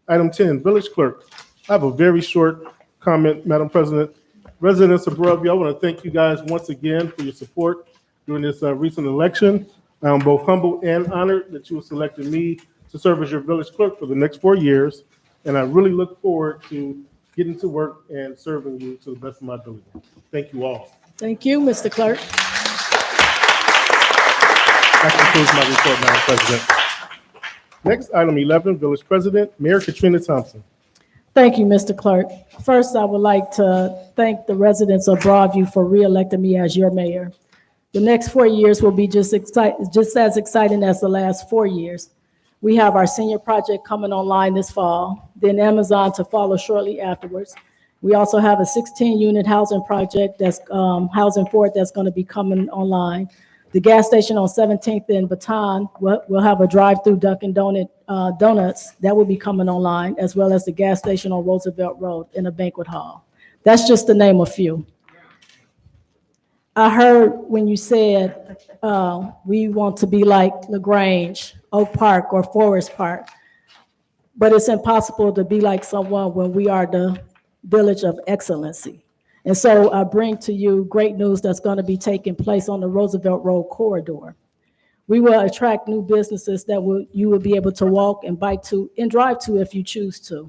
Item 10, village clerk. I have a very short comment, Madam President. Residents of Broadview, I want to thank you guys once again for your support during this recent election. I am both humbled and honored that you selected me to serve as your village clerk for the next 4 years. And I really look forward to getting to work and serving you to the best of my ability. Thank you all. Thank you, Mr. Clerk. That concludes my report, Madam President. Next, item 11, Village President, Mayor Katrina Thompson. Thank you, Mr. Clerk. First, I would like to thank the residents of Broadview for re-electing me as your mayor. The next 4 years will be just as exciting as the last 4 years. We have our senior project coming online this fall, then Amazon to follow shortly afterwards. We also have a 16-unit housing project that's housing for it that's going to be coming online. The gas station on 17th and Baton will have a drive-through Dunkin' Donuts that will be coming online, as well as the gas station on Roosevelt Road and a banquet hall. That's just to name a few. I heard when you said we want to be like LaGrange, Oak Park, or Forest Park, but it's impossible to be like someone when we are the village of excellency. And so I bring to you great news that's going to be taking place on the Roosevelt Road corridor. We will attract new businesses that you will be able to walk and bike to and drive to if you choose to.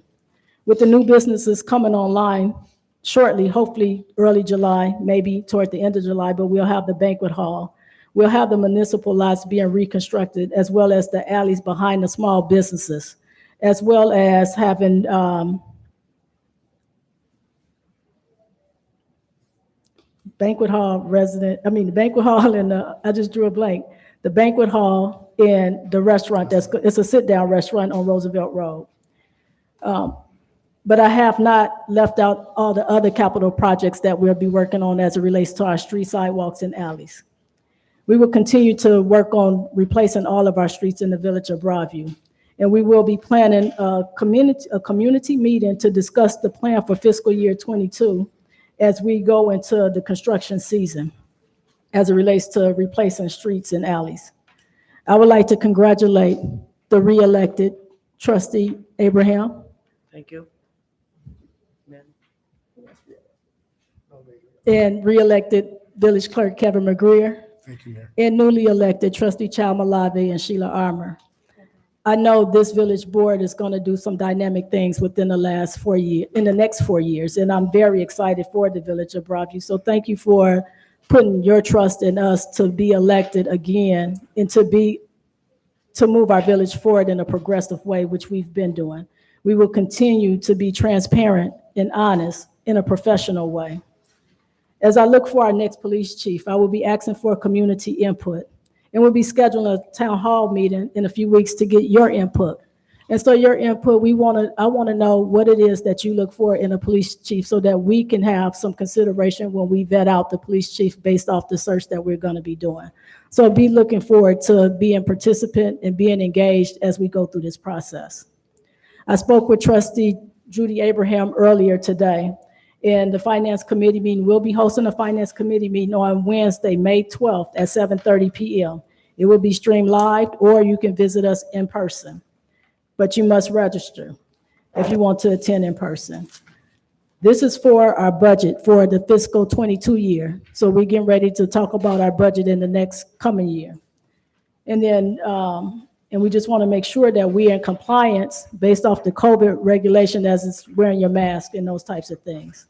With the new businesses coming online shortly, hopefully early July, maybe toward the end of July, but we'll have the banquet hall. We'll have the municipal lots being reconstructed, as well as the alleys behind the small businesses, as well as having banquet hall the banquet hall and I just drew a blank. The banquet hall and the restaurant, it's a sit-down restaurant on Roosevelt Road. But I have not left out all the other capital projects that we'll be working on as it relates to our street sidewalks and alleys. We will continue to work on replacing all of our streets in the village of Broadview. And we will be planning a community meeting to discuss the plan for fiscal year 22 as we go into the construction season as it relates to replacing streets and alleys. I would like to congratulate the re-elected trustee Abraham Thank you. and re-elected village clerk Kevin McGreer Thank you, Mayor. and newly elected trustee Chal Malave and Sheila Armour. I know this village board is going to do some dynamic things within the next 4 years, and I'm very excited for the village of Broadview. So thank you for putting your trust in us to be elected again and to move our village forward in a progressive way, which we've been doing. We will continue to be transparent and honest in a professional way. As I look for our next police chief, I will be asking for community input. And we'll be scheduling a town hall meeting in a few weeks to get your input. And so your input, I want to know what it is that you look for in a police chief so that we can have some consideration when we vet out the police chief based off the search that we're going to be doing. So be looking forward to being participant and being engaged as we go through this process. I spoke with trustee Judy Abraham earlier today, and the finance committee meeting, we'll be hosting a finance committee meeting on Wednesday, May 12th at 7:30 p.m. It will be streamed live, or you can visit us in person. But you must register if you want to attend in person. This is for our budget for the fiscal 22 year. So we're getting ready to talk about our budget in the next coming year. And then, and we just want to make sure that we're in compliance based off the COVID regulation as it's wearing your mask and those types of things.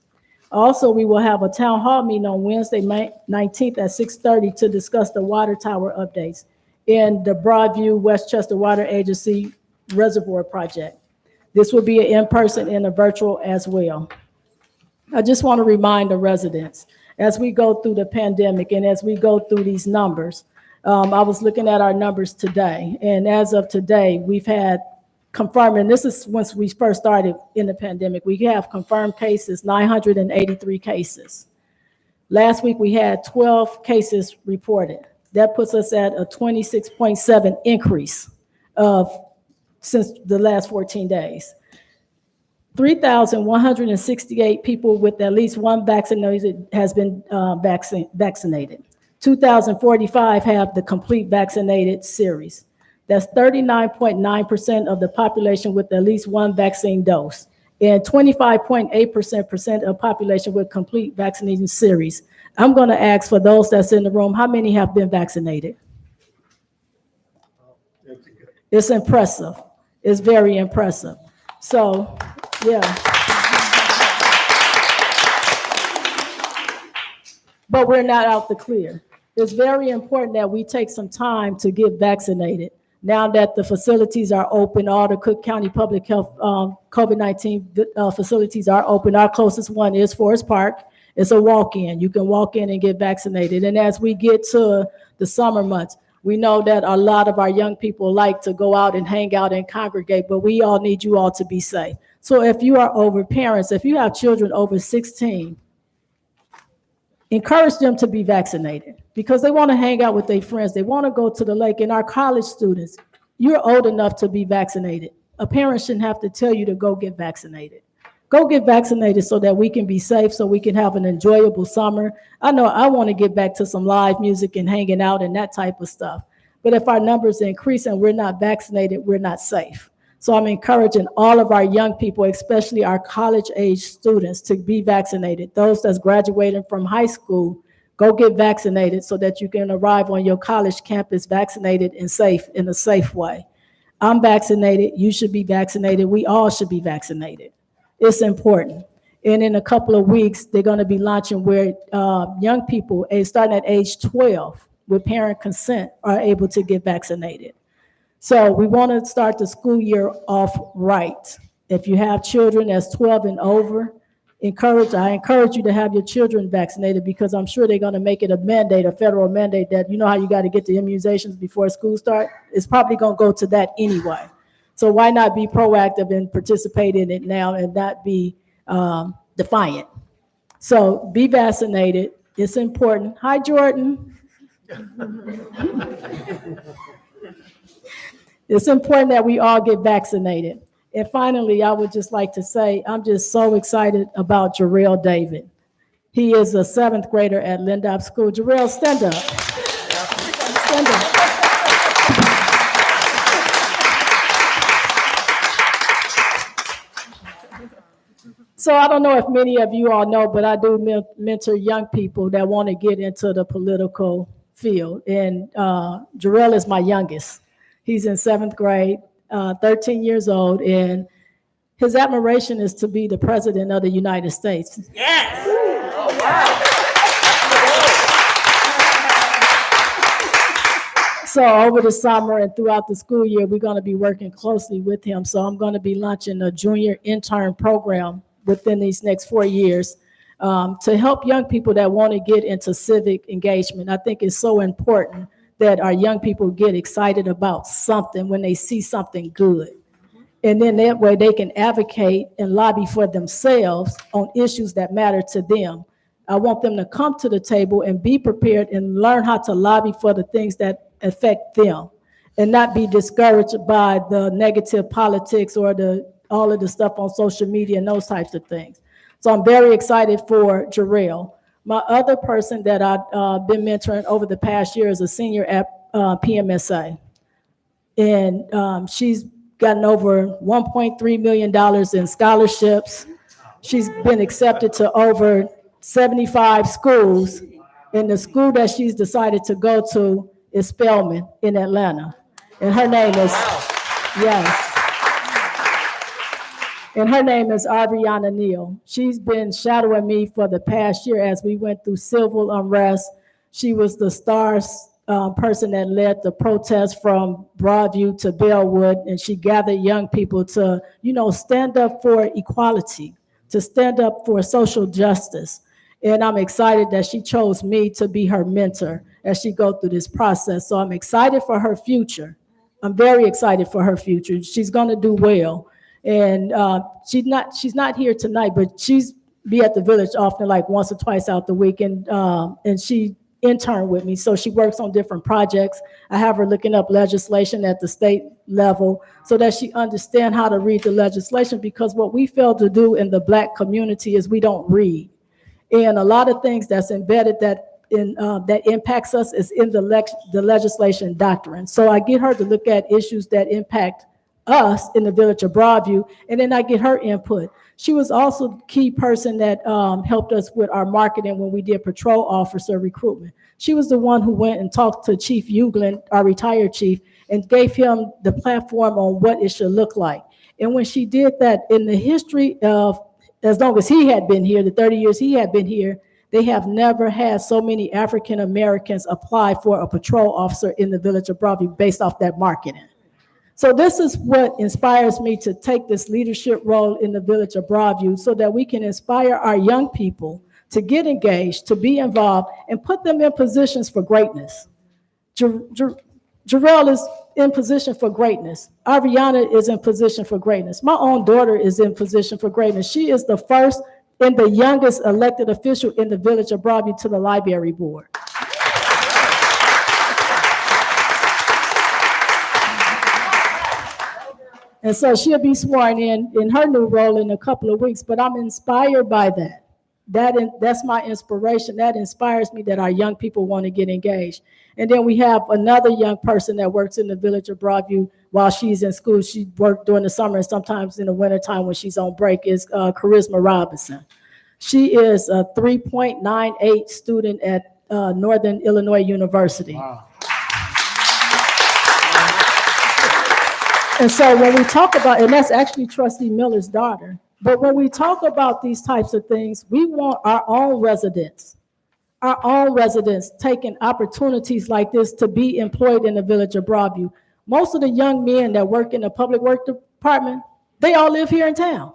Also, we will have a town hall meeting on Wednesday, May 19th at 6:30 to discuss the water tower updates in the Broadview Westchester Water Agency Reservoir Project. This will be an in-person and a virtual as well. I just want to remind the residents, as we go through the pandemic and as we go through these numbers, I was looking at our numbers today, and as of today, we've had confirmed, and this is once we first started in the pandemic, we have confirmed cases, 983 cases. Last week, we had 12 cases reported. That puts us at a 26.7 increase since the last 14 days. 3,168 people with at least one vaccinated has been vaccinated. 2045 have the complete vaccinated series. That's 39.9% of the population with at least one vaccine dose, and 25.8% of population with complete vaccination series. I'm going to ask for those that's in the room, how many have been vaccinated? It's impressive. It's very impressive. So, yeah. But we're not out the clear. It's very important that we take some time to get vaccinated. Now that the facilities are open, all the Cook County Public Health COVID-19 facilities are open. Our closest one is Forest Park. It's a walk-in. You can walk in and get vaccinated. And as we get to the summer months, we know that a lot of our young people like to go out and hang out and congregate, but we all need you all to be safe. So if you are over parents, if you have children over 16, encourage them to be vaccinated because they want to hang out with their friends. They want to go to the lake. And our college students, you're old enough to be vaccinated. A parent shouldn't have to tell you to go get vaccinated. Go get vaccinated so that we can be safe, so we can have an enjoyable summer. I know I want to get back to some live music and hanging out and that type of stuff. But if our numbers increase and we're not vaccinated, we're not safe. So I'm encouraging all of our young people, especially our college-age students, to be vaccinated. Those that's graduating from high school, go get vaccinated so that you can arrive on your college campus vaccinated and safe in a safe way. I'm vaccinated. You should be vaccinated. We all should be vaccinated. It's important. And in a couple of weeks, they're going to be launching where young people, starting at age 12, with parent consent, are able to get vaccinated. So we want to start the school year off right. If you have children that's 12 and over, I encourage you to have your children vaccinated because I'm sure they're going to make it a mandate, a federal mandate that, you know how you got to get the immunizations before school start? It's probably going to go to that anyway. So why not be proactive and participate in it now and not be defiant? So be vaccinated. It's important. Hi, Jordan. It's important that we all get vaccinated. And finally, I would just like to say, I'm just so excited about Jarrell David. He is a 7th grader at Lindop School. Jarrell, stand up. Stand up. So I don't know if many of you all know, but I do mentor young people that want to get into the political field. And Jarrell is my youngest. He's in 7th grade, 13 years old, and his admiration is to be the president of the United States. Yes. Oh, wow. So over the summer and throughout the school year, we're going to be working closely with him. So I'm going to be launching a junior intern program within these next 4 years to help young people that want to get into civic engagement. I think it's so important that our young people get excited about something when they see something good. And then that way they can advocate and lobby for themselves on issues that matter to them. I want them to come to the table and be prepared and learn how to lobby for the things that affect them and not be discouraged by the negative politics or all of the stuff on social media and those types of things. So I'm very excited for Jarrell. My other person that I've been mentoring over the past year is a senior at PMSA. And she's gotten over $1.3 million in scholarships. She's been accepted to over 75 schools. And the school that she's decided to go to is Spelman in Atlanta. And her name is, yes. And her name is Ariana Neal. She's been shadowing me for the past year as we went through civil unrest. She was the star person that led the protest from Broadview to Bellwood, and she gathered young people to, stand up for equality, to stand up for social justice. And I'm excited that she chose me to be her mentor as she goes through this process. So I'm excited for her future. I'm very excited for her future. She's going to do well. And she's not here tonight, but she's be at the village often, like once or twice out the week. And she interned with me. So she works on different projects. I have her looking up legislation at the state level so that she understands how to read the legislation, because what we fail to do in the Black community is we don't read. And a lot of things that's embedded that that impacts us is in the legislation doctrine. So I get her to look at issues that impact us in the village of Broadview, and then I get her input. She was also the key person that helped us with our marketing when we did patrol officer recruitment. She was the one who went and talked to Chief Euglin, our retired chief, and gave him the platform on what it should look like. And when she did that, in the history of, as long as he had been here, the 30 years he had been here, they have never had so many African Americans apply for a patrol officer in the village of Broadview based off that marketing. So this is what inspires me to take this leadership role in the village of Broadview so that we can inspire our young people to get engaged, to be involved, and put them in positions for greatness. Jarrell is in position for greatness. Ariana is in position for greatness. My own daughter is in position for greatness. She is the first and the youngest elected official in the village of Broadview to the library board. And so she'll be sworn in her new role in a couple of weeks, but I'm inspired by that. That's my inspiration. That inspires me that our young people want to get engaged. And then we have another young person that works in the village of Broadview while she's in school. She worked during the summer and sometimes in the wintertime when she's on break, is Charisma Robinson. She is a 3.98 student at Northern Illinois University. Wow. And so when we talk about, and that's actually Trustee Miller's daughter, but when we talk about these types of things, we want our own residents taking opportunities like this to be employed in the village of Broadview. Most of the young men that work in the public work department, they all live here in town.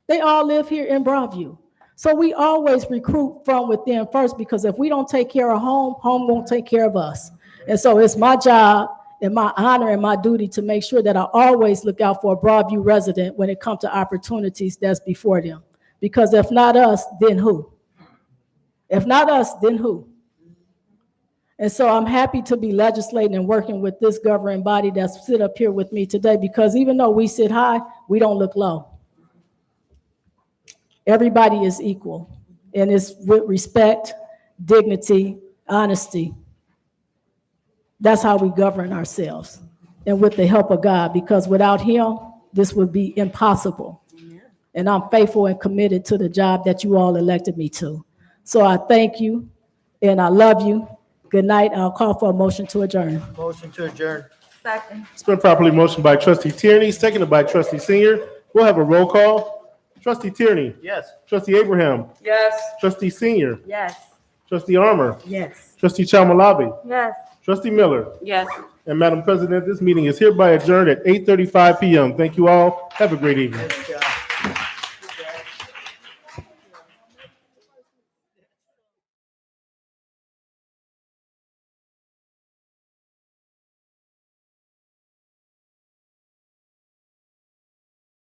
They all live here in Broadview. So we always recruit from within first, because if we don't take care of home, home won't take care of us. And so it's my job and my honor and my duty to make sure that I always look out for a Broadview resident when it comes to opportunities that's before them. Because if not us, then who? If not us, then who? And so I'm happy to be legislating and working with this governing body that's sit up here with me today, because even though we sit high, we don't look low. Everybody is equal, and it's with respect, dignity, honesty. That's how we govern ourselves, and with the help of God, because without him, this would be impossible. And I'm faithful and committed to the job that you all elected me to. So I thank you, and I love you. Good night. I'll call for a motion to adjourn. Motion to adjourn. Second. It's been properly motioned by Trustee Tierney, seconded by Trustee Senior. We'll have a roll call. Trustee Tierney. Yes. Trustee Abraham. Yes. Trustee Senior. Yes. Trustee Armour. Yes. Trustee Chalmalabi. Yes. Trustee Miller. Yes. And Madam President, this meeting is hereby adjourned at 8:35 p.m. Thank you all. Have a great evening. Good job.